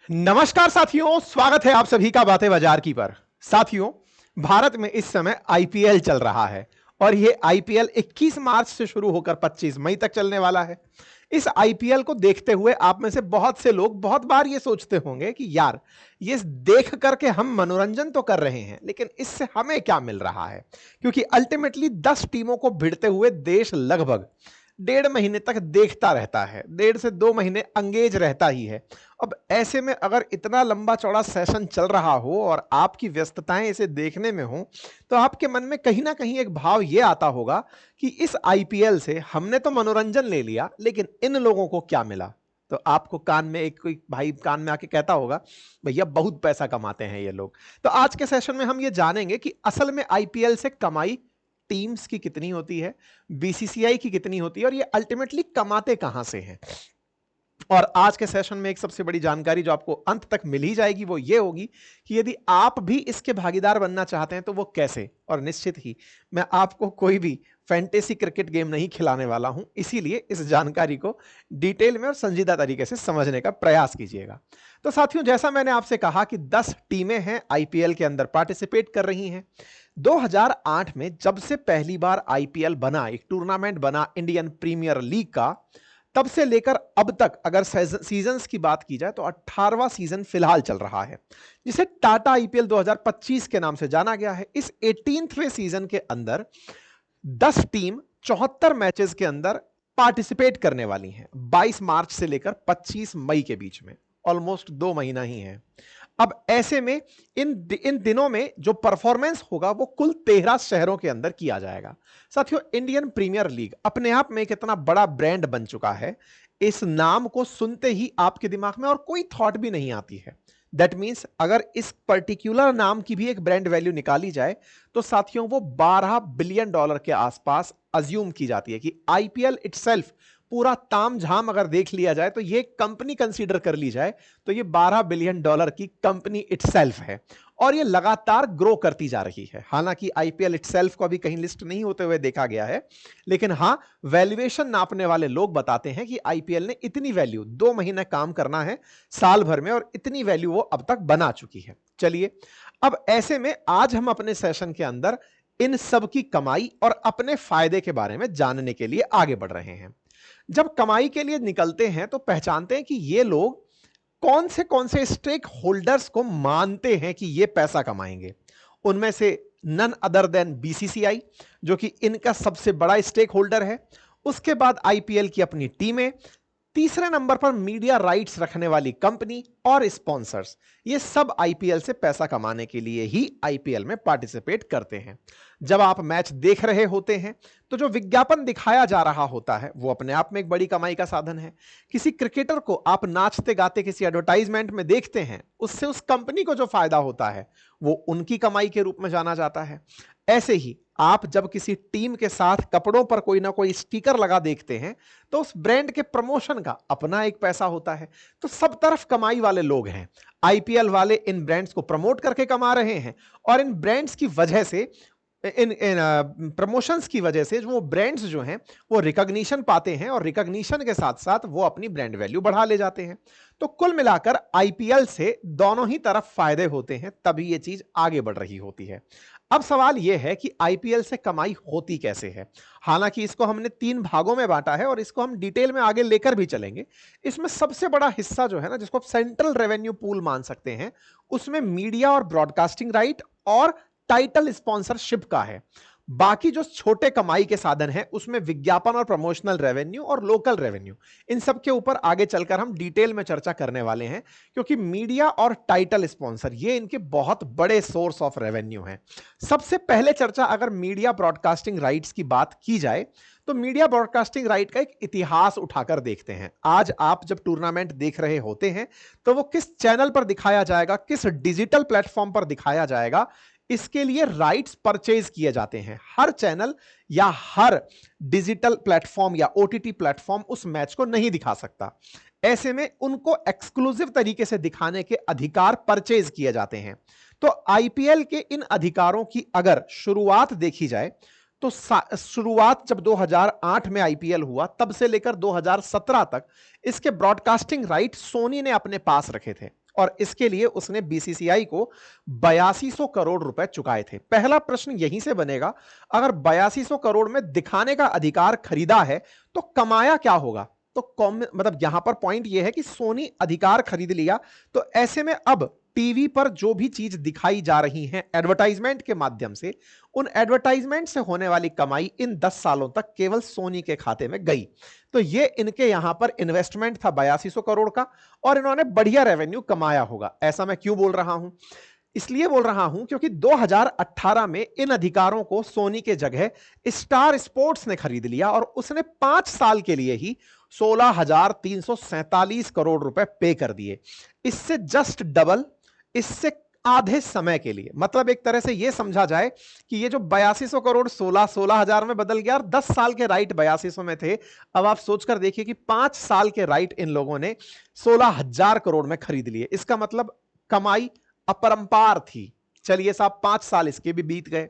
नमस्कार साथियों, स्वागत है आप सभी का बातें बाजार की पर। साथियों, भारत में इस समय आईपीएल चल रहा है और यह आईपीएल 21 मार्च से शुरू होकर 25 मई तक चलने वाला है। इस आईपीएल को देखते हुए आप में से बहुत से लोग बहुत बार यह सोचते होंगे कि यार, ये देख करके हम मनोरंजन तो कर रहे हैं, लेकिन इससे हमें क्या मिल रहा है? क्योंकि अल्टीमेटली 10 टीमों को भिड़ते हुए देश लगभग 1.5 महीने तक देखता रहता है, 1.5 से 2 महीने अंगेज रहता ही है। अब ऐसे में अगर इतना लंबा चौड़ा सेशन चल रहा हो और आपकी व्यस्तताएं इसे देखने में हो, तो आपके मन में कहीं ना कहीं एक भाव यह आता होगा कि इस आईपीएल से हमने तो मनोरंजन ले लिया, लेकिन इन लोगों को क्या मिला? तो आपको कान में एक कोई भाई कान में आके कहता होगा, भैया बहुत पैसा कमाते हैं ये लोग। तो आज के सेशन में हम ये जानेंगे कि असल में आईपीएल से कमाई टीम्स की कितनी होती है, बीसीसीआई की कितनी होती है, और ये अल्टीमेटली कमाते कहां से हैं। और आज के सेशन में एक सबसे बड़ी जानकारी जो आपको अंत तक मिल ही जाएगी वो ये होगी कि यदि आप भी इसके भागीदार बनना चाहते हैं तो वो कैसे। और निश्चित ही मैं आपको कोई भी फैंटेसी क्रिकेट गेम नहीं खिलाने वाला हूं, इसीलिए इस जानकारी को डिटेल में और संजीदा तरीके से समझने का प्रयास कीजिएगा। तो साथियों, जैसा मैंने आपसे कहा कि 10 टीमें हैं आईपीएल के अंदर पार्टिसिपेट कर रही हैं। 2008 में जब से पहली बार आईपीएल बना, एक टूर्नामेंट बना इंडियन प्रीमियर लीग का, तब से लेकर अब तक अगर सीजन्स की बात की जाए तो 18वां सीजन फिलहाल चल रहा है, जिसे टाटा आईपीएल 2025 के नाम से जाना गया है। इस 18वें सीजन के अंदर 10 टीम 74 मैचेस के अंदर पार्टिसिपेट करने वाली हैं, 22 मार्च से लेकर 25 मई के बीच में। ऑलमोस्ट 2 महीना ही है। अब ऐसे में इन दिनों में जो परफॉर्मेंस होगा वो कुल 13 शहरों के अंदर किया जाएगा। साथियों, इंडियन प्रीमियर लीग अपने आप में एक इतना बड़ा ब्रांड बन चुका है, इस नाम को सुनते ही आपके दिमाग में और कोई थॉट भी नहीं आती है। दैट मीन्स अगर इस पर्टिकुलर नाम की भी एक ब्रांड वैल्यू निकाली जाए तो साथियों वो $12 बिलियन के आसपास अज्यूम की जाती है कि आईपीएल इटसेल्फ पूरा तामझाम अगर देख लिया जाए तो ये कंपनी कंसीडर कर ली जाए तो ये $12 बिलियन की कंपनी इटसेल्फ है और ये लगातार ग्रो करती जा रही है। हालांकि आईपीएल इटसेल्फ को अभी कहीं लिस्ट नहीं होते हुए देखा गया है, लेकिन हां, वैल्यूएशन नापने वाले लोग बताते हैं कि आईपीएल ने इतनी वैल्यू 2 महीने काम करना है साल भर में और इतनी वैल्यू वो अब तक बना चुकी है। चलिए, अब ऐसे में आज हम अपने सेशन के अंदर इन सब की कमाई और अपने फायदे के बारे में जानने के लिए आगे बढ़ रहे हैं। जब कमाई के लिए निकलते हैं तो पहचानते हैं कि ये लोग कौन से स्टेक होल्डर्स को मानते हैं कि ये पैसा कमाएंगे। उनमें से नन अदर देन बीसीसीआई, जो कि इनका सबसे बड़ा स्टेक होल्डर है। उसके बाद आईपीएल की अपनी टीमें, तीसरे नंबर पर मीडिया राइट्स रखने वाली कंपनी और स्पॉन्सर्स। ये सब आईपीएल से पैसा कमाने के लिए ही आईपीएल में पार्टिसिपेट करते हैं। जब आप मैच देख रहे होते हैं तो जो विज्ञापन दिखाया जा रहा होता है वो अपने आप में एक बड़ी कमाई का साधन है। किसी क्रिकेटर को आप नाचते गाते किसी एडवर्टाइजमेंट में देखते हैं, उससे उस कंपनी को जो फायदा होता है वो उनकी कमाई के रूप में जाना जाता है। ऐसे ही आप जब किसी टीम के साथ कपड़ों पर कोई ना कोई स्टिकर लगा देखते हैं तो उस ब्रांड के प्रमोशन का अपना एक पैसा होता है। तो सब तरफ कमाई वाले लोग हैं। आईपीएल वाले इन ब्रांड्स को प्रमोट करके कमा रहे हैं और इन ब्रांड्स की वजह से, इन प्रमोशंस की वजह से जो वो ब्रांड्स जो हैं वो रिकॉग्निशन पाते हैं और रिकॉग्निशन के साथ साथ वो अपनी ब्रांड वैल्यू बढ़ा ले जाते हैं। तो कुल मिलाकर आईपीएल से दोनों ही तरफ फायदे होते हैं, तभी ये चीज आगे बढ़ रही होती है। अब सवाल यह है कि आईपीएल से कमाई होती कैसे है। हालांकि इसको हमने 3 भागों में बांटा है और इसको हम डिटेल में आगे लेकर भी चलेंगे। इसमें सबसे बड़ा हिस्सा जो है ना, जिसको आप सेंट्रल रेवेन्यू पूल मान सकते हैं, उसमें मीडिया और ब्रॉडकास्टिंग राइट और टाइटल स्पॉन्सरशिप का है। बाकी जो छोटे कमाई के साधन हैं उसमें विज्ञापन और प्रमोशनल रेवेन्यू और लोकल रेवेन्यू, इन सब के ऊपर आगे चलकर हम डिटेल में चर्चा करने वाले हैं, क्योंकि मीडिया और टाइटल स्पॉन्सर ये इनके बहुत बड़े सोर्स ऑफ रेवेन्यू हैं। सबसे पहले चर्चा अगर मीडिया ब्रॉडकास्टिंग राइट्स की बात की जाए तो मीडिया ब्रॉडकास्टिंग राइट का एक इतिहास उठाकर देखते हैं। आज आप जब टूर्नामेंट देख रहे होते हैं तो वो किस चैनल पर दिखाया जाएगा, किस डिजिटल प्लेटफॉर्म पर दिखाया जाएगा, इसके लिए राइट्स परचेज किए जाते हैं। हर चैनल या हर डिजिटल प्लेटफॉर्म या ओटीटी प्लेटफॉर्म उस मैच को नहीं दिखा सकता। ऐसे में उनको एक्सक्लूसिव तरीके से दिखाने के अधिकार परचेज किए जाते हैं। तो आईपीएल के इन अधिकारों की अगर शुरुआत देखी जाए तो शुरुआत जब 2008 में आईपीएल हुआ तब से लेकर 2017 तक इसके ब्रॉडकास्टिंग राइट सोनी ने अपने पास रखे थे और इसके लिए उसने बीसीसीआई को 8200 करोड़ रुपए चुकाए थे। पहला प्रश्न यहीं से बनेगा, अगर 8200 करोड़ में दिखाने का अधिकार खरीदा है तो कमाया क्या होगा? तो मतलब यहां पर पॉइंट यह है कि सोनी अधिकार खरीद लिया, तो ऐसे में अब टीवी पर जो भी चीज दिखाई जा रही है एडवर्टाइजमेंट के माध्यम से, उन एडवर्टाइजमेंट से होने वाली कमाई इन 10 सालों तक केवल सोनी के खाते में गई। तो ये इनके यहां पर इन्वेस्टमेंट था 8200 करोड़ का, और इन्होंने बढ़िया रेवेन्यू कमाया होगा। ऐसा मैं क्यों बोल रहा हूं? इसलिए बोल रहा हूं क्योंकि 2018 में इन अधिकारों को सोनी के जगह स्टार स्पोर्ट्स ने खरीद लिया और उसने 5 साल के लिए ही 16,347 करोड़ रुपए पे कर दिए। इससे जस्ट डबल, इससे आधे समय के लिए। मतलब एक तरह से यह समझा जाए कि ये जो 8200 करोड़ 16,000 में बदल गया और 10 साल के राइट 8200 में थे। अब आप सोचकर देखिए कि 5 साल के राइट इन लोगों ने 16,000 करोड़ में खरीद लिए। इसका मतलब कमाई अपरंपार थी। चलिए साहब 5 साल इसके भी बीत गए।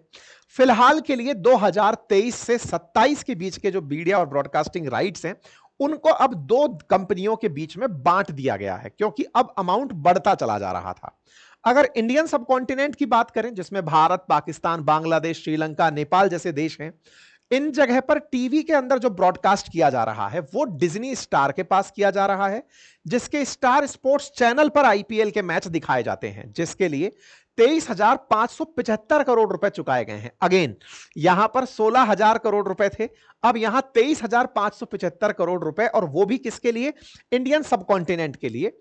फिलहाल के लिए 2023 से 27 के बीच के जो मीडिया और ब्रॉडकास्टिंग राइट्स हैं उनको अब 2 कंपनियों के बीच में बांट दिया गया है, क्योंकि अब अमाउंट बढ़ता चला जा रहा था। अगर इंडियन सबकॉन्टिनेंट की बात करें, जिसमें भारत, पाकिस्तान, बांग्लादेश, श्रीलंका, नेपाल जैसे देश हैं, इन जगह पर टीवी के अंदर जो ब्रॉडकास्ट किया जा रहा है वो डिज्नी स्टार के पास किया जा रहा है, जिसके स्टार स्पोर्ट्स चैनल पर आईपीएल के मैच दिखाए जाते हैं, जिसके लिए 23,575 करोड़ रुपए चुकाए गए हैं। अगेन यहां पर 16,000 करोड़ रुपए थे, अब यहां 23,575 करोड़ रुपए, और वो भी किसके लिए? इंडियन सबकॉन्टिनेंट के लिए।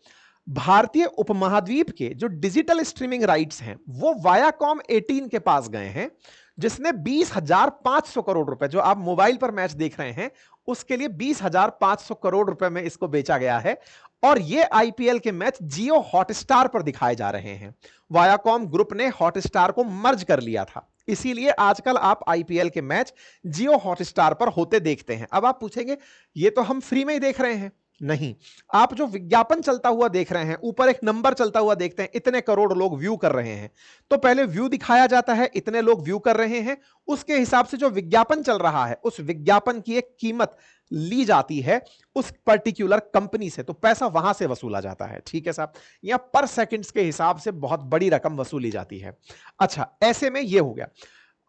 भारतीय उपमहाद्वीप के जो डिजिटल स्ट्रीमिंग राइट्स हैं वो वायाकॉम 18 के पास गए हैं, जिसने 20,500 करोड़ रुपए, जो आप मोबाइल पर मैच देख रहे हैं उसके लिए 20,500 करोड़ रुपए में इसको बेचा गया है। और ये आईपीएल के मैच जियो हॉटस्टार पर दिखाए जा रहे हैं। वायाकॉम ग्रुप ने हॉटस्टार को मर्ज कर लिया था, इसीलिए आजकल आप आईपीएल के मैच जियो हॉटस्टार पर होते देखते हैं। अब आप पूछेंगे ये तो हम फ्री में ही देख रहे हैं। नहीं, आप जो विज्ञापन चलता हुआ देख रहे हैं, ऊपर एक नंबर चलता हुआ देखते हैं, इतने करोड़ लोग व्यू कर रहे हैं, तो पहले व्यू दिखाया जाता है, इतने लोग व्यू कर रहे हैं, उसके हिसाब से जो विज्ञापन चल रहा है उस विज्ञापन की एक कीमत ली जाती है उस पर्टिकुलर कंपनी से, तो पैसा वहां से वसूला जाता है। ठीक है साहब, या पर सेकंड्स के हिसाब से बहुत बड़ी रकम वसूली जाती है। अच्छा, ऐसे में यह हो गया।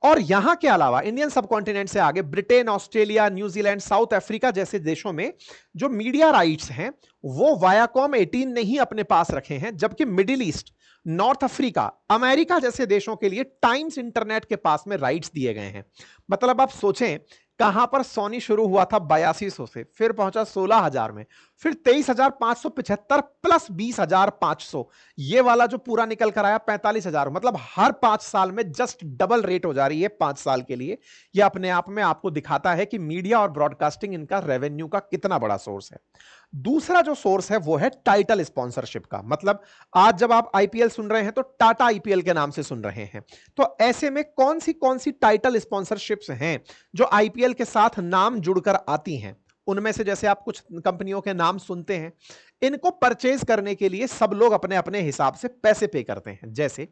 और यहां के अलावा इंडियन सबकॉन्टिनेंट से आगे Britain, Australia, New Zealand, south Africa जैसे देशों में जो मीडिया राइट्स हैं वो वायाकॉम 18 ने ही अपने पास रखे हैं, जबकि middle east, north Africa, America जैसे देशों के लिए टाइम्स इंटरनेट के पास में राइट्स दिए गए हैं। मतलब आप सोचें, कहां पर सोनी शुरू हुआ था 8200 से, फिर पहुंचा 16,000 में, फिर 23,575 प्लस 20,500, ये वाला जो पूरा निकल कर आया 45,000। मतलब हर 5 साल में जस्ट डबल रेट हो जा रही है 5 साल के लिए। यह अपने आप में आपको दिखाता है कि मीडिया और ब्रॉडकास्टिंग इनका रेवेन्यू का कितना बड़ा सोर्स है। दूसरा जो सोर्स है वो है टाइटल स्पॉन्सरशिप का। मतलब आज जब आप आईपीएल सुन रहे हैं तो टाटा आईपीएल के नाम से सुन रहे हैं, तो ऐसे में कौन सी टाइटल स्पॉन्सरशिप्स हैं जो आईपीएल के साथ नाम जुड़कर आती हैं? उनमें से जैसे आप कुछ कंपनियों के नाम सुनते हैं, इनको परचेज करने के लिए सब लोग अपने अपने हिसाब से पैसे पे करते हैं। जैसे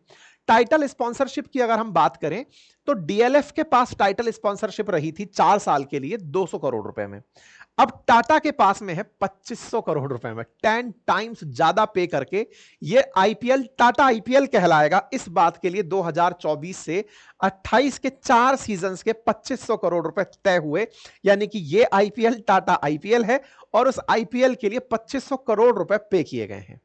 टाइटल स्पॉन्सरशिप की अगर हम बात करें तो डीएलएफ के पास टाइटल स्पॉन्सरशिप रही थी 4 साल के लिए 200 करोड़ रुपए में। अब टाटा के पास में है 2500 करोड़ रुपए में, 10 टाइम्स ज्यादा पे करके ये आईपीएल टाटा आईपीएल कहलाएगा। इस बात के लिए 2024 से 28 के 4 सीजन्स के 2500 करोड़ रुपए तय हुए, यानी कि ये आईपीएल टाटा आईपीएल है और उस आईपीएल के लिए 2500 करोड़ रुपए पे किए गए हैं।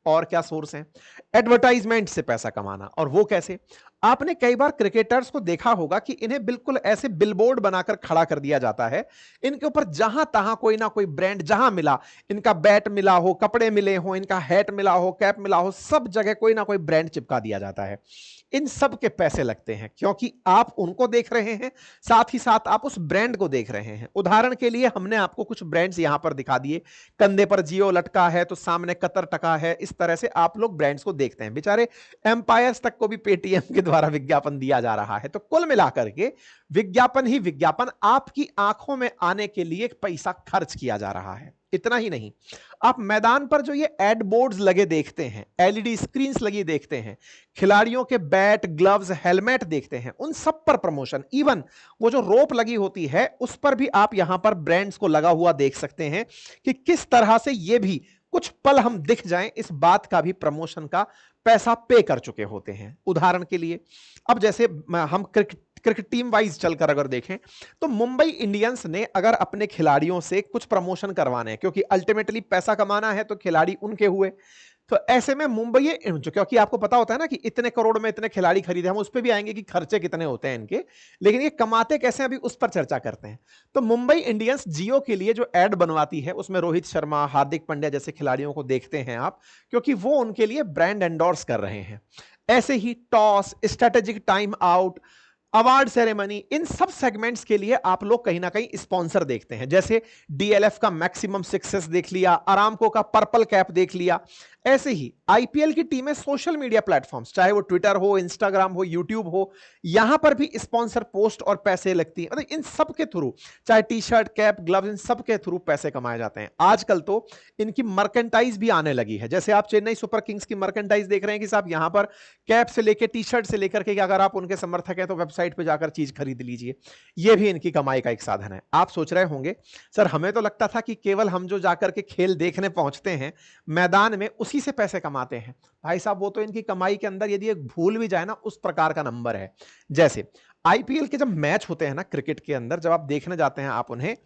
और क्या सोर्स हैं? एडवर्टाइजमेंट से पैसा कमाना। और वो कैसे? आपने कई बार क्रिकेटर्स को देखा होगा कि इन्हें बिल्कुल ऐसे बिलबोर्ड बनाकर खड़ा कर दिया जाता है, इनके ऊपर जहां तहां कोई ना कोई ब्रांड, जहां मिला, इनका बैट मिला हो, कपड़े मिले हो, इनका हैट मिला हो, कैप मिला हो, सब जगह कोई ना कोई ब्रांड चिपका दिया जाता है। इन सब के पैसे लगते हैं, क्योंकि आप उनको देख रहे हैं, साथ ही साथ आप उस ब्रांड को देख रहे हैं। उदाहरण के लिए हमने आपको कुछ ब्रांड्स यहां पर दिखा दिए, कंधे पर जियो लटका है तो सामने कतर टका है, इस तरह से आप लोग ब्रांड्स को देखते हैं। बेचारे एम्पायर्स तक को भी पेटीएम के द्वारा विज्ञापन दिया जा रहा है। तो कुल मिलाकर के विज्ञापन ही विज्ञापन, आपकी आंखों में आने के लिए पैसा खर्च किया जा रहा है। इतना ही नहीं, आप मैदान पर जो ये एड बोर्ड्स लगे देखते हैं, एलईडी स्क्रीन्स लगी देखते हैं, खिलाड़ियों के बैट, ग्लव्स, हेलमेट देखते हैं, उन सब पर प्रमोशन, इवन वो जो रोप लगी होती है उस पर भी आप यहां पर ब्रांड्स को लगा हुआ देख सकते हैं कि किस तरह से ये भी कुछ पल हम दिख जाएं, इस बात का भी प्रमोशन का पैसा पे कर चुके होते हैं। उदाहरण के लिए अब जैसे हम क्रिकेट टीम वाइज चलकर अगर देखें तो मुंबई इंडियंस ने अगर अपने खिलाड़ियों से कुछ प्रमोशन करवाने हैं, क्योंकि अल्टीमेटली पैसा कमाना है तो खिलाड़ी उनके हुए, तो ऐसे में मुंबई क्योंकि आपको पता होता है ना कि इतने करोड़ में इतने खिलाड़ी खरीदे, हम उस पर भी आएंगे कि खर्चे कितने होते हैं इनके, लेकिन ये कमाते कैसे हैं अभी उस पर चर्चा करते हैं। तो मुंबई इंडियंस जियो के लिए जो एड बनवाती है उसमें रोहित शर्मा, हार्दिक पांड्या जैसे खिलाड़ियों को देखते हैं आप, क्योंकि वो उनके लिए ब्रांड एंडोर्स कर रहे हैं। ऐसे ही toss, strategic time out, award ceremony, इन सब सेगमेंट्स के लिए आप लोग कहीं ना कहीं स्पॉन्सर देखते हैं। जैसे डीएलएफ का मैक्सिमम सक्सेस देख लिया, अरामको का पर्पल कैप देख लिया। ऐसे ही आईपीएल की टीमें सोशल मीडिया प्लेटफॉर्म्स, चाहे वो ट्विटर हो, इंस्टाग्राम हो, यूट्यूब हो, यहां पर भी स्पॉन्सर पोस्ट और पैसे लगती है। मतलब इन सब के थ्रू, चाहे टी शर्ट, कैप, ग्लव्स, इन सब के थ्रू पैसे कमाए जाते हैं। आजकल तो इनकी मर्केंटाइज भी आने लगी है। जैसे आप चेन्नई सुपर किंग्स की मर्केंटाइज देख रहे हैं कि साहब यहां पर कैप से लेकर टी शर्ट से लेकर के, अगर आप उनके समर्थक हैं तो वेबसाइट पर जाकर चीज खरीद लीजिए। यह भी इनकी कमाई का एक साधन है। आप सोच रहे होंगे सर हमें तो लगता था कि केवल हम जो जाकर के खेल देखने पहुंचते हैं मैदान में उसी से पैसे कमाते हैं। भाई साहब वो तो इनकी कमाई के अंदर यदि एक भूल भी जाए ना, उस प्रकार का नंबर है। जैसे आईपीएल के जब मैच होते हैं ना क्रिकेट के अंदर, जब आप देखने जाते हैं आप उन्हें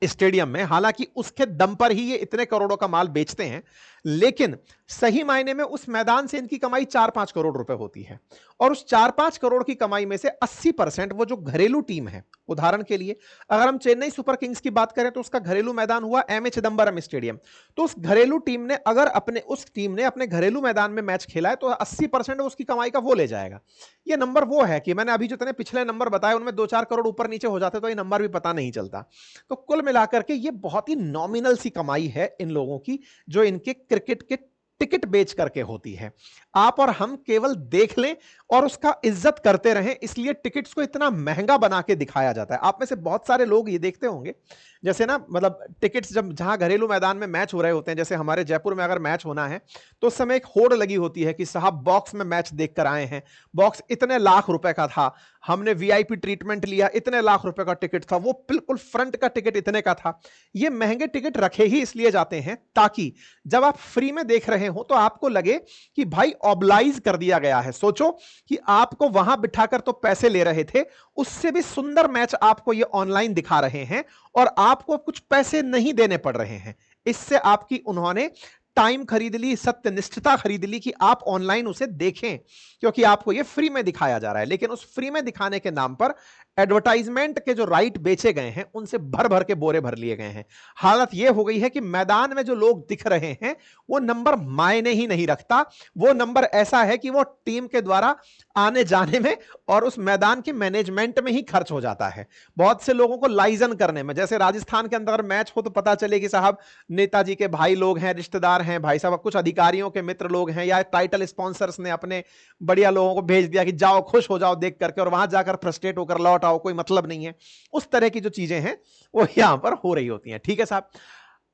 स्टेडियम में, हालांकि उसके दम पर ही ये इतने करोड़ों का माल बेचते हैं, लेकिन सही मायने में उस मैदान से इनकी कमाई 4-5 करोड़ रुपए होती है। और उस 4-5 करोड़ की कमाई में से 80% वो जो घरेलू टीम है, उदाहरण के लिए अगर हम चेन्नई सुपर किंग्स की बात करें तो उसका घरेलू मैदान हुआ एम ए चिदंबरम स्टेडियम। तो उस घरेलू टीम ने अगर उस टीम ने अपने घरेलू मैदान में मैच खेला है तो 80% उसकी कमाई का वो ले जाएगा। ये नंबर वो है कि मैंने अभी जितने पिछले नंबर बताए उनमें 2-4 करोड़ ऊपर नीचे हो जाते तो ये नंबर भी पता नहीं चलता। तो कुल मिलाकर के ये बहुत ही नॉमिनल सी कमाई है इन लोगों की, जो इनके क्रिकेट के टिकट बेच करके होती है। आप और हम केवल देख लें और उसका इज्जत करते रहें, इसलिए टिकट्स को इतना महंगा बना के दिखाया जाता है। आप में से बहुत सारे लोग ये देखते होंगे, जैसे ना मतलब टिकट्स जब जहां घरेलू मैदान में मैच हो रहे होते हैं, जैसे हमारे जयपुर में अगर मैच होना है तो उस समय एक होड़ लगी होती है कि साहब बॉक्स में मैच देखकर आए हैं, बॉक्स इतने लाख रुपए का था, हमने वीआईपी ट्रीटमेंट लिया, इतने लाख रुपए का टिकट था, वो बिल्कुल फ्रंट का टिकट इतने का था। ये महंगे टिकट रखे ही इसलिए जाते हैं ताकि जब आप फ्री में देख रहे हो तो आपको लगे कि भाई ऑब्लाइज कर दिया गया है। सोचो कि आपको वहां बिठाकर तो पैसे ले रहे थे, उससे भी सुंदर मैच आपको ये ऑनलाइन दिखा रहे हैं और आपको कुछ पैसे नहीं देने पड़ रहे हैं। इससे आपकी उन्होंने टाइम खरीद ली, सत्यनिष्ठता खरीद ली कि आप ऑनलाइन उसे देखें, क्योंकि आपको यह फ्री में दिखाया जा रहा है। लेकिन उस फ्री में दिखाने के नाम पर एडवर्टाइजमेंट के जो राइट बेचे गए हैं उनसे भर भर के बोरे भर लिए गए हैं। हालत यह हो गई है कि मैदान में जो लोग दिख रहे हैं वो नंबर मायने ही नहीं रखता। वो नंबर ऐसा है कि वो टीम के द्वारा आने जाने में और उस मैदान के मैनेजमेंट में ही खर्च हो जाता है। बहुत से लोगों को लाइजन करने में, जैसे राजस्थान के अंदर मैच हो तो पता चले कि साहब नेताजी के भाई लोग हैं, रिश्तेदार हैं, भाई साहब कुछ अधिकारियों के मित्र लोग हैं, या टाइटल स्पॉन्सर्स ने अपने बढ़िया लोगों को भेज दिया कि जाओ खुश हो जाओ देख करके, और वहां जाकर फ्रस्ट्रेट होकर लौट आओ, कोई मतलब नहीं है। उस तरह की जो चीजें हैं वो यहां पर हो रही होती हैं। ठीक है साहब,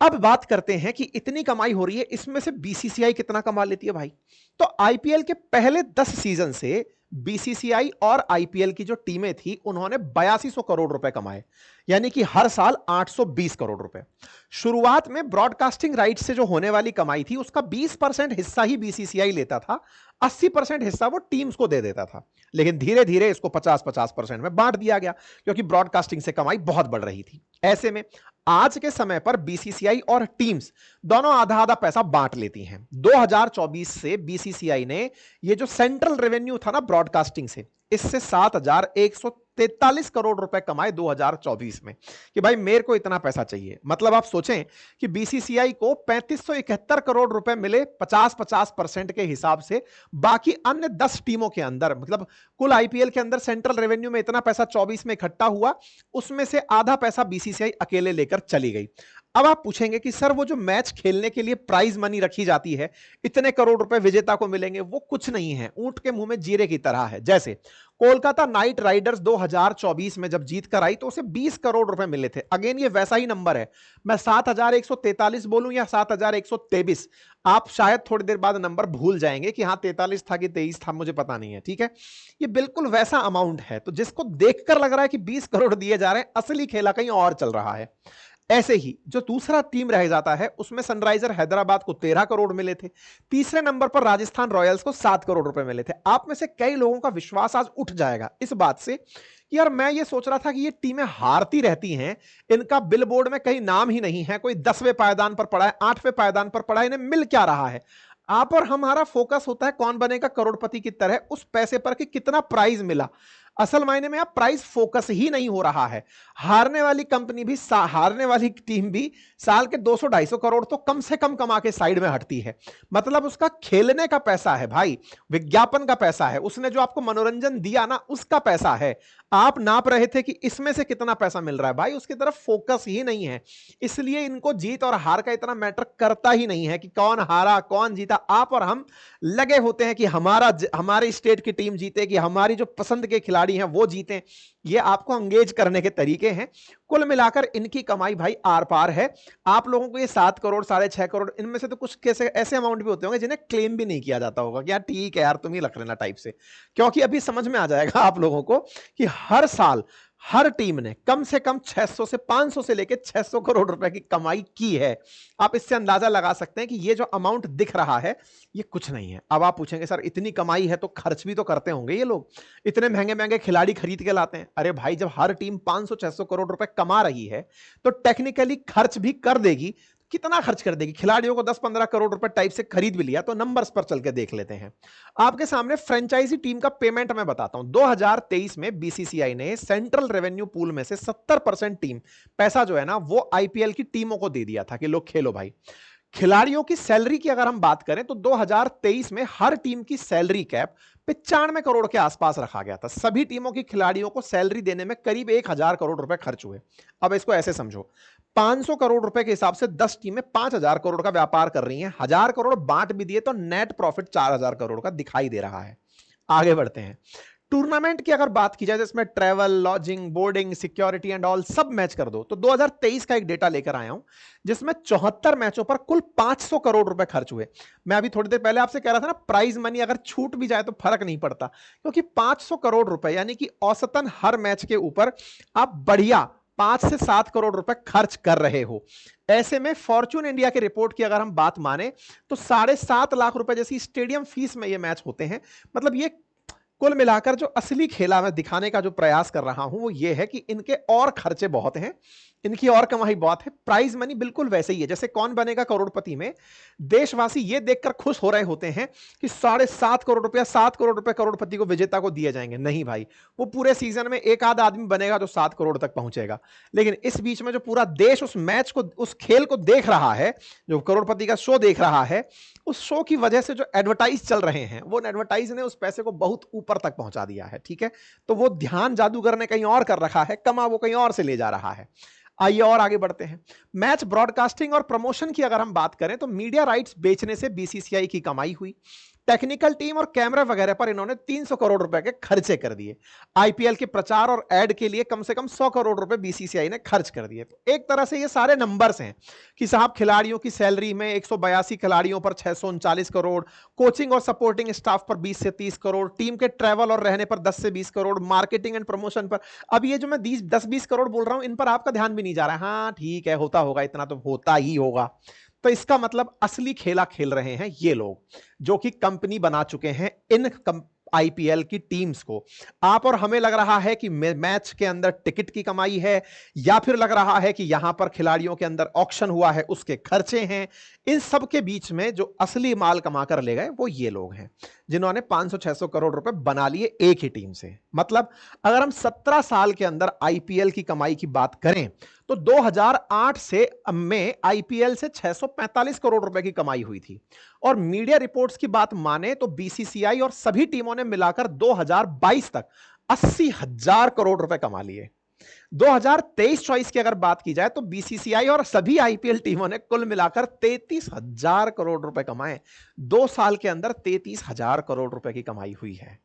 अब बात करते हैं कि इतनी कमाई हो रही है, इसमें से बीसीसीआई कितना कमा लेती है भाई। तो आईपीएल के पहले 10 सीजन से बीसीसीआई और आईपीएल की जो टीमें थी उन्होंने 8200 करोड़ रुपए कमाए, यानी कि हर साल 820 करोड़ रुपए। शुरुआत में ब्रॉडकास्टिंग राइट्स से जो होने वाली कमाई थी उसका 20% हिस्सा ही बीसीसीआई लेता था, 80% हिस्सा वो टीम्स को दे देता था। लेकिन धीरे धीरे इसको 50-50% में बांट दिया गया, क्योंकि ब्रॉडकास्टिंग से कमाई बहुत बढ़ रही थी। ऐसे में आज के समय पर बीसीसीआई और टीम्स दोनों आधा आधा पैसा बांट लेती हैं। 2024 से बीसीसीआई ने ये जो सेंट्रल रेवेन्यू था ना ब्रॉडकास्टिंग से, इससे 7143 करोड़ रुपए कमाए 2024 में, कि भाई मेरे को इतना पैसा चाहिए। मतलब आप सोचें कि बीसीसीआई को 3571 करोड़ रुपए मिले 50-50% के हिसाब से। बाकी अन्य 10 टीमों के अंदर, मतलब कुल आईपीएल के अंदर सेंट्रल रेवेन्यू में इतना पैसा 24 में इकट्ठा हुआ, उसमें से आधा पैसा बीसीसीआई अकेले लेकर चली गई। अब आप पूछेंगे कि सर वो जो मैच खेलने के लिए प्राइज मनी रखी जाती है, इतने करोड़ रुपए विजेता को मिलेंगे, वो कुछ नहीं है, ऊंट के मुंह में जीरे की तरह है। जैसे कोलकाता नाइट राइडर्स 2024 में जब जीत कर आई तो उसे 20 करोड़ रुपए मिले थे। अगेन ये वैसा ही नंबर है, मैं 7143 बोलूं या 7123, आप शायद थोड़ी देर बाद नंबर भूल जाएंगे कि हाँ 43 था कि 23 था, मुझे पता नहीं है। ठीक है, ये बिल्कुल वैसा अमाउंट है। तो जिसको देखकर लग रहा है कि 20 करोड़ दिए जा रहे हैं, असली खेला कहीं और चल रहा है। ऐसे ही जो दूसरा टीम रह जाता है उसमें सनराइजर हैदराबाद को 13 करोड़ मिले थे, तीसरे नंबर पर राजस्थान रॉयल्स को 7 करोड़ रुपए मिले थे। आप में से कई लोगों का विश्वास आज उठ जाएगा इस बात से कि यार मैं ये सोच रहा था कि ये टीमें हारती रहती हैं, इनका बिल बोर्ड में कहीं नाम ही नहीं है, कोई 10वें पायदान पर पड़ा है, 8वें पायदान पर पड़ा है, इन्हें मिल क्या रहा है। आप और हमारा फोकस होता है कौन बनेगा करोड़पति की तरह, उस पैसे पर कि कितना प्राइज मिला। असल मायने में आप प्राइस फोकस ही नहीं हो रहा है। हारने वाली कंपनी भी, हारने वाली टीम भी साल के 200-250 करोड़ तो कम से कम कमा के साइड में हटती है। मतलब उसका खेलने का पैसा है भाई, विज्ञापन का पैसा है, उसने जो आपको मनोरंजन दिया ना उसका पैसा है। आप नाप रहे थे कि इसमें से कितना पैसा मिल रहा है, भाई उसकी तरफ फोकस ही नहीं है। इसलिए इनको जीत और हार का इतना मैटर करता ही नहीं है कि कौन हारा कौन जीता। आप और हम लगे होते हैं कि हमारे स्टेट की टीम जीते, कि हमारी जो पसंद के खिलाड़ी हैं वो जीते। ये आपको अंगेज करने के तरीके हैं। कुल मिलाकर इनकी कमाई भाई आर पार है। आप लोगों को ये 7 करोड़ 6.5 करोड़, इनमें से तो कुछ कैसे ऐसे अमाउंट भी होते होंगे जिन्हें क्लेम भी नहीं किया जाता होगा कि यार ठीक है यार तुम ही रख लेना टाइप से। क्योंकि अभी समझ में आ जाएगा आप लोगों को कि हर साल हर टीम ने कम से कम 600 से 500 से लेकर 600 करोड़ रुपए की कमाई की है। आप इससे अंदाजा लगा सकते हैं कि ये जो अमाउंट दिख रहा है ये कुछ नहीं है। अब आप पूछेंगे सर इतनी कमाई है तो खर्च भी तो करते होंगे ये लोग, इतने महंगे महंगे खिलाड़ी खरीद के लाते हैं। अरे भाई जब हर टीम 500-600 करोड़ रुपए कमा रही है तो टेक्निकली खर्च भी कर देगी। कितना खर्च कर देगी? खिलाड़ियों को 10-15 करोड़ रुपए टाइप से खरीद भी लिया तो नंबर्स पर चल के देख लेते हैं। आपके सामने फ्रेंचाइजी टीम का पेमेंट मैं बताता हूं। 2023 में बीसीसीआई ने सेंट्रल रेवेन्यू पूल में से 70% टीम पैसा जो है ना वो आईपीएल की टीमों को दे दिया था कि लोग खेलो भाई। खिलाड़ियों की सैलरी की अगर हम बात करें तो 2023 में हर टीम की सैलरी कैप 95 करोड़ के आसपास रखा गया था। सभी टीमों की खिलाड़ियों को सैलरी देने में करीब 1000 करोड़ रुपए खर्च हुए। अब इसको ऐसे समझो, 500 करोड़ रुपए के हिसाब से 10 टीमें 5000 करोड़ का व्यापार कर रही हैं। 1000 करोड़ बांट भी दिए तो नेट प्रॉफिट 4000 करोड़ का दिखाई दे रहा है। आगे बढ़ते हैं। टूर्नामेंट की अगर बात की जाए जिसमें travel, lodging, boarding, security and all सब मैच कर दो तो 2023 का एक डेटा लेकर आया हूं जिसमें 74 मैचों पर कुल 500 करोड़ रुपए खर्च हुए। मैं अभी थोड़ी देर पहले आपसे कह रहा था ना प्राइज मनी अगर छूट भी जाए तो फर्क नहीं पड़ता, क्योंकि 500 करोड़ रुपए यानी कि औसतन हर मैच के ऊपर आप बढ़िया 5 से 7 करोड़ रुपए खर्च कर रहे हो। ऐसे में फॉर्च्यून इंडिया की रिपोर्ट की अगर हम बात माने तो 7.5 लाख रुपए जैसी स्टेडियम फीस में ये मैच होते हैं। मतलब ये कुल मिलाकर जो असली खेला मैं दिखाने का जो प्रयास कर रहा हूं वो ये है कि इनके और खर्चे बहुत हैं, इनकी और कमाई बहुत है। प्राइज मनी बिल्कुल वैसे ही है जैसे कौन बनेगा करोड़पति में देशवासी ये देखकर खुश हो रहे होते हैं कि 7.5 करोड़ रुपया 7 करोड़ रुपए करोड़पति को विजेता को दिए जाएंगे। नहीं भाई, वो पूरे सीजन में एक आध आदमी बनेगा जो 7 करोड़ तक पहुंचेगा। लेकिन इस बीच में जो पूरा देश उस मैच को, उस खेल को देख रहा है, जो करोड़पति का शो देख रहा है, उस शो की वजह से जो एडवर्टाइज चल रहे हैं वो एडवर्टाइज ने उस पैसे को बहुत ऊपर तक पहुंचा दिया है। ठीक है, तो वो ध्यान जादूगर ने कहीं और कर रखा है, कमा वो कहीं और से ले जा रहा है। आइए और आगे बढ़ते हैं। मैच ब्रॉडकास्टिंग और प्रमोशन की अगर हम बात करें तो मीडिया राइट्स बेचने से बीसीसीआई की कमाई हुई। टेक्निकल टीम और कैमरा वगैरह पर इन्होंने 300 करोड़ रुपए के खर्चे कर दिए। आईपीएल के प्रचार और एड के लिए कम से कम 100 करोड़ रुपए बीसीसीआई ने खर्च कर दिए। तो एक तरह से ये सारे नंबर्स हैं कि साहब खिलाड़ियों की सैलरी में 182 खिलाड़ियों पर 639 करोड़, कोचिंग और सपोर्टिंग स्टाफ पर 20 से 30 करोड़, टीम के ट्रैवल और रहने पर 10 से 20 करोड़, मार्केटिंग एंड प्रमोशन पर। अब ये जो मैं 10-20 करोड़ बोल रहा हूं इन पर आपका ध्यान भी नहीं जा रहा है। हाँ ठीक है, होता होगा, इतना तो होता ही होगा। तो इसका मतलब असली खेला खेल रहे हैं ये लोग जो कि कंपनी बना चुके हैं इन आईपीएल की टीम्स को। आप और हमें लग रहा है कि मैच के अंदर टिकट की कमाई है, या फिर लग रहा है कि यहां पर खिलाड़ियों के अंदर ऑक्शन हुआ है उसके खर्चे हैं। इन सब के बीच में जो असली माल कमा कर ले गए वो ये लोग हैं जिन्होंने 500-600 करोड़ रुपए बना लिए एक ही टीम से। मतलब अगर हम 17 साल के अंदर आईपीएल की कमाई की बात करें तो 2008 से में आईपीएल से 645 करोड़ रुपए की कमाई हुई थी। और मीडिया रिपोर्ट्स की बात माने तो बीसीसीआई और सभी टीमों ने मिलाकर 2022 तक 80,000 करोड़ रुपए कमा लिए। 2023-24 की अगर बात की जाए तो बीसीसीआई और सभी आईपीएल टीमों ने कुल मिलाकर 33,000 करोड़ रुपए कमाए। 2 साल के अंदर 33,000 करोड़ रुपए की कमाई हुई है।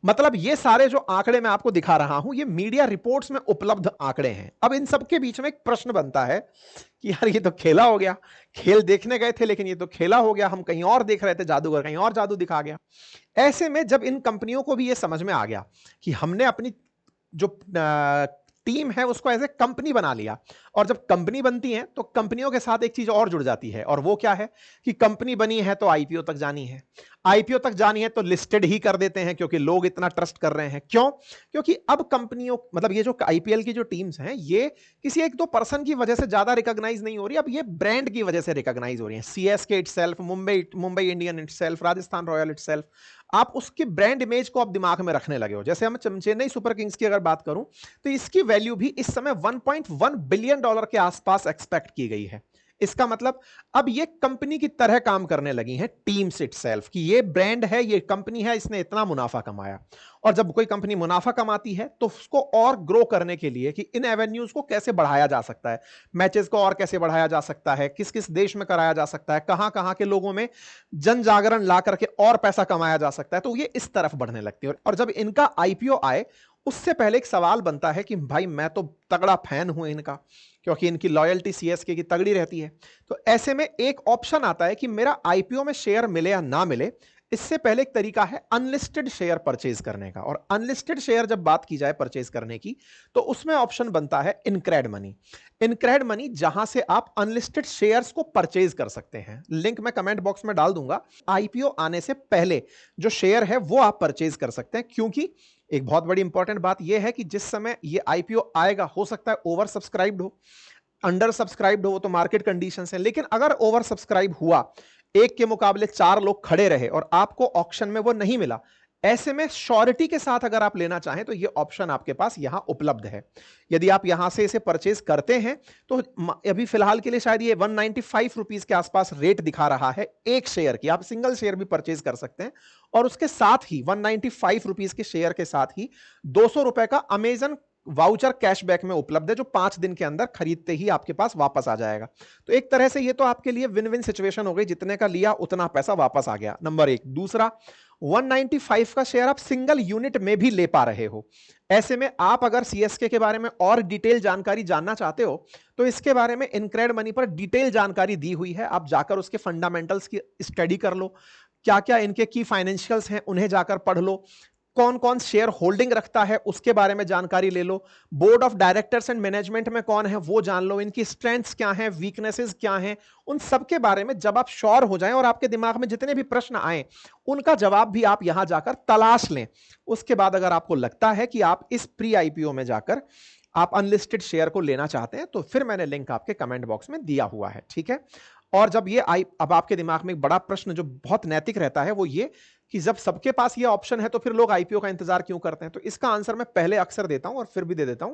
मतलब ये सारे जो आंकड़े मैं आपको दिखा रहा हूं ये मीडिया रिपोर्ट्स में उपलब्ध आंकड़े हैं। अब इन सब के बीच में एक प्रश्न बनता है कि यार ये तो खेला हो गया, खेल देखने गए थे लेकिन ये तो खेला हो गया, हम कहीं और देख रहे थे, जादूगर कहीं और जादू दिखा गया। ऐसे में जब इन कंपनियों को भी ये समझ में आ गया कि हमने अपनी जो टीम है उसको एज ए कंपनी बना लिया। और जब कंपनी बनती है तो कंपनियों के साथ एक चीज और जुड़ जाती है, और वो क्या है कि कंपनी बनी है तो आईपीओ तक जानी है, आईपीओ तक जानी है तो लिस्टेड ही कर देते हैं, क्योंकि लोग इतना ट्रस्ट कर रहे हैं। क्यों? क्योंकि अब कंपनियों, मतलब ये जो आईपीएल की जो टीम्स हैं, ये किसी एक दो पर्सन की वजह से ज्यादा रिकॉग्नाइज नहीं हो रही, अब ये ब्रांड की वजह से रिकॉग्नाइज हो रही है। CSK itself, Mumbai Indian itself, Rajasthan royal itself, आप उसकी ब्रांड इमेज को आप दिमाग में रखने लगे हो। जैसे हम चेन्नई सुपर किंग्स की अगर बात करूं तो इसकी वैल्यू भी इस समय 1.1 बिलियन डॉलर के आसपास एक्सपेक्ट की गई है। इसका मतलब अब ये कंपनी की तरह काम करने लगी हैं टीम्स इटसेल्फ, कि ये ब्रांड है, ये कंपनी है, इसने इतना मुनाफा कमाया। और जब कोई कंपनी मुनाफा कमाती है तो उसको और ग्रो करने के लिए कि इन एवेन्यूज को कैसे बढ़ाया जा सकता है, मैचेस को और कैसे बढ़ाया जा सकता है, किस किस देश में कराया जा सकता है, कहां कहां के लोगों में जन जागरण ला करके और पैसा कमाया जा सकता है, तो ये इस तरफ बढ़ने लगती है। और जब इनका आईपीओ आए उससे पहले एक सवाल बनता है कि भाई मैं तो तगड़ा फैन हूं इनका, क्योंकि इनकी लॉयल्टी सीएसके की तगड़ी रहती है। तो ऐसे में एक ऑप्शन आता है कि मेरा आईपीओ में शेयर मिले या ना मिले, इससे पहले एक तरीका है अनलिस्टेड शेयर परचेज करने का। और अनलिस्टेड शेयर जब बात की जाए परचेज करने की, तो उसमें ऑप्शन बनता है इनक्रेड मनी। इनक्रेड मनी, जहां से आप अनलिस्टेड शेयर्स को परचेज कर सकते हैं। लिंक मैं कमेंट बॉक्स में डाल दूंगा। आईपीओ आने से पहले जो शेयर है वो आप परचेज कर सकते हैं, क्योंकि एक बहुत बड़ी इंपॉर्टेंट बात यह है कि जिस समय ये आईपीओ आएगा, हो सकता है ओवर सब्सक्राइब्ड हो, अंडर सब्सक्राइब्ड हो, तो मार्केट कंडीशंस है। लेकिन अगर ओवर सब्सक्राइब हुआ, एक के मुकाबले 4 लोग खड़े रहे और आपको ऑक्शन में वो नहीं मिला, ऐसे में श्योरिटी के साथ अगर आप लेना चाहें तो ये ऑप्शन आपके पास यहां उपलब्ध है। यदि आप यहां से इसे परचेज करते हैं तो अभी फिलहाल के लिए शायद ये 195 रुपीज के आसपास रेट दिखा रहा है एक शेयर की। आप सिंगल शेयर भी परचेज कर सकते हैं, और उसके साथ ही 195 रुपीज के शेयर के साथ ही 200 रुपए का अमेजन वाउचर कैशबैक में उपलब्ध है, जो 5 दिन के अंदर खरीदते ही आपके पास वापस आ जाएगा। तो एक तरह से ये तो आपके लिए विन विन सिचुएशन हो गई, जितने का लिया उतना पैसा वापस आ गया, नंबर एक। दूसरा, 195 का शेयर आप सिंगल यूनिट में भी ले पा रहे हो। ऐसे में आप अगर सीएसके के बारे में और डिटेल जानकारी जानना चाहते हो तो इसके बारे में इनक्रेड मनी पर डिटेल जानकारी दी हुई है, आप जाकर उसके फंडामेंटल्स की स्टडी कर लो, क्या क्या इनके की फाइनेंशियल्स हैं उन्हें जाकर पढ़ लो, कौन कौन शेयर होल्डिंग रखता है उसके बारे में जानकारी ले लो, board of directors and management में कौन है वो जान लो, इनकी स्ट्रेंथ्स क्या हैं, वीकनेसेस क्या हैं, उन सब के बारे में जब आप श्योर हो जाएं और आपके दिमाग में जितने भी प्रश्न आए उनका जवाब भी आप यहां जाकर तलाश लें। उसके बाद अगर आपको लगता है कि आप इस प्री आईपीओ में जाकर आप अनलिस्टेड शेयर को लेना चाहते हैं तो फिर मैंने लिंक आपके कमेंट बॉक्स में दिया हुआ है, ठीक है। और जब ये अब आपके दिमाग में एक बड़ा प्रश्न जो बहुत नैतिक रहता है वो ये कि जब सबके पास ये ऑप्शन है तो फिर लोग आईपीओ का इंतजार क्यों करते हैं, तो इसका आंसर मैं पहले अक्सर देता हूं और फिर भी दे देता हूं।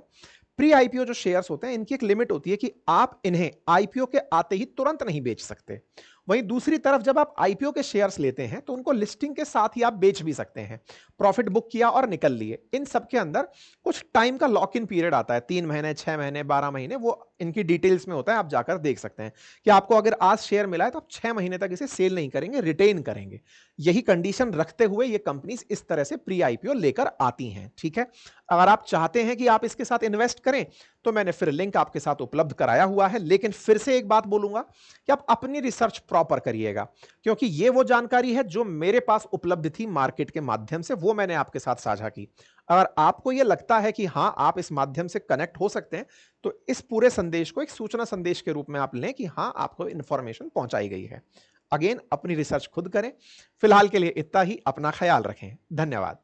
प्री आईपीओ जो शेयर्स होते हैं इनकी एक लिमिट होती है कि आप इन्हें आईपीओ के आते ही तुरंत नहीं बेच सकते। वहीं दूसरी तरफ जब आप आईपीओ के शेयर्स लेते हैं तो उनको लिस्टिंग के साथ ही आप बेच भी सकते हैं, प्रॉफिट बुक किया और निकल लिए। इन सब के अंदर कुछ टाइम का लॉक इन पीरियड आता है, 3 महीने, 6 महीने, 12 महीने, वो इनकी डिटेल्स में होता है, आप जाकर देख सकते हैं कि आपको अगर आज शेयर मिला है तो आप 6 महीने तक इसे सेल नहीं करेंगे, रिटेन करेंगे। यही कंडीशन रखते हुए ये कंपनीज इस तरह से प्री आईपीओ लेकर आती हैं, ठीक है। अगर आप चाहते हैं कि आप इसके साथ इन्वेस्ट करें तो मैंने फिर लिंक आपके साथ उपलब्ध कराया हुआ है, लेकिन फिर से एक बात बोलूंगा कि आप अपनी रिसर्च प्रॉपर करिएगा, क्योंकि ये वो जानकारी है जो मेरे पास उपलब्ध थी मार्केट के माध्यम से, वो मैंने आपके साथ साझा की। अगर आपको यह लगता है कि हां आप इस माध्यम से कनेक्ट हो सकते हैं तो इस पूरे संदेश को एक सूचना संदेश के रूप में आप लें कि हां आपको इंफॉर्मेशन पहुंचाई गई है। अगेन अपनी रिसर्च खुद करें। फिलहाल के लिए इतना ही, अपना ख्याल रखें, धन्यवाद।